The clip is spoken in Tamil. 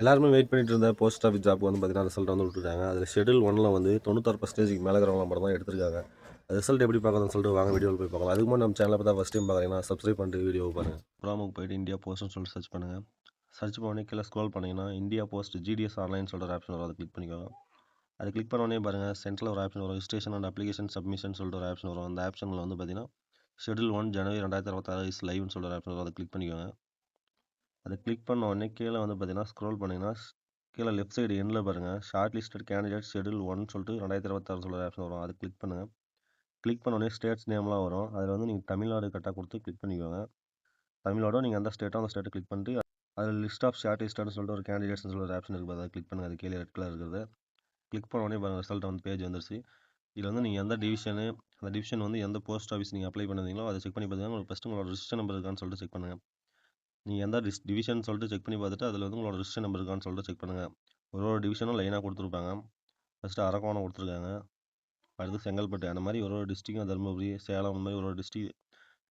எல்லாருமே வெயிட் பண்ணிட்டு இருந்த போஸ்ட் ஆஃபீஸ் ஜாப் வந்து பார்த்தீங்கன்னா ரிசல்ட் வந்து விட்டுருக்காங்க. அதில் ஷெட்யூல் 1ல் வந்து 96% மேலே இருக்கிறவங்க மட்டும் தான் எடுத்திருக்காங்க. ரிசல்ட் எப்படி பார்க்கறதுன்னு சொல்லிட்டு வாங்க வீடியோவில் போய் பார்க்கலாம். அதுக்கு முன்னாடி நம்ம சேனலை பார்த்தா ஃபஸ்ட் டைம் பார்க்குறீங்கன்னா சப்ஸ்கிரைப் பண்ணிட்டு வீடியோ பாருங்கள். ப்ரோமுக்கு போயிட்டு இந்தியா போஸ்ட்னு சொல்லிட்டு சர்ச் பண்ணுங்கள். சர்ச் பண்ணி கீழே ஸ்க்ரோல் பண்ணிங்கன்னா இந்தியா போஸ்ட் ஜிடிஎஸ் ஆன்லைன் சொல்லிட்டு ஒரு ஆப்ஷன் வரும். அதை கிளிக் பண்ணிக்கோங்க. அதை கிளிக் பண்ணோடனே பாருங்கள் சென்ட்ரல் ஒரு ஆப்ஷன் வரும். ரிஜிஸ்ட்ரேஷன் அண்ட் அப்ளிகேஷன் சப்மிஷன் சொல்லிட்டு ஒரு ஆப்ஷன் வரும். அந்த ஆப்ஷனில் வந்து பார்த்தீங்கன்னா ஷெட்யூல் 1 ஜனவரி 2026 இஸ் லைவ்னு சொல்லிட்டு ஒரு ஆப்ஷன் வரும். அதை கிளிக் பண்ணிக்கோங்க. அதை கிளிக் பண்ண உடனே கீழே வந்து பார்த்தீங்கன்னா ஸ்க்ரோல் பண்ணிங்கன்னா கீழே லெஃப்ட் சைடு எண்டில் பாருங்கள் ஷார்ட் லிஸ்டட் கேண்டிடேட் ஷெட்யூல் 1 சொல்லிட்டு 2026 சொல்கிற ஆப்ஷன் வரும். அதை கிளிக் பண்ணுங்கள். கிளிக் பண்ணோடனே ஸ்டேட்ஸ் நேம்லாம் வரும். அதில் வந்து நீங்கள் தமிழ்நாடு கரெக்டாக கொடுத்து கிளிக் பண்ணிக்கோங்க. தமிழ்நாடோ நீங்கள் எந்த ஸ்டேட்டோ அந்த ஸ்டேட்டை கிளிக் பண்ணிட்டு அதில் லிஸ்ட் ஆஃப் ஷார்ட் லிஸ்டட்னு சொல்லிட்டு ஒரு கேண்டிடேட்ஸ்னு சொல்லிட்டு ஒரு ஆப்ஷன் இருக்குது. அதை கிளிக் பண்ணுங்கள். அது கீழே ரெட் கலர் இருக்கிறது கிளிக் பண்ண உடனே பாருங்கள் ரிசல்ட் வந்து பேஜ் வந்துருச்சு. இதில் வந்து நீங்கள் எந்த டிவிஷனு அந்த டிவிஷன் வந்து எந்த போஸ்ட் ஆஃபீஸ் நீங்கள் அப்ளை பண்ணுறீங்களோ அதை செக் பண்ணி பார்த்துங்க. உங்களுக்கு ஃபஸ்ட்டு உங்களோட ரிஜிஸ்டர் நம்பர் இருக்கான்னு சொல்லிட்டு செக் பண்ணுங்கள். நீங்கள் எந்த டிவிஷன் சொல்லிட்டு செக் பண்ணி பார்த்துட்டு அதில் வந்து உங்களோட ரிஜிஸ்டர் நம்பர் இருக்கான்னு சொல்லிட்டு செக் பண்ணுங்கள். ஒரு டிவிஷனும் லைனாக கொடுத்துருப்பாங்க. ஃபஸ்ட்டு அரக்கோணம் கொடுத்துருக்காங்க, அடுத்து செங்கல்பட்டு, அந்த மாதிரி ஒரு டிஸ்ட்ரிக்கும் தருமபுரி, சேலம், அந்த மாதிரி ஒரு டிஸ்ட்ரிக்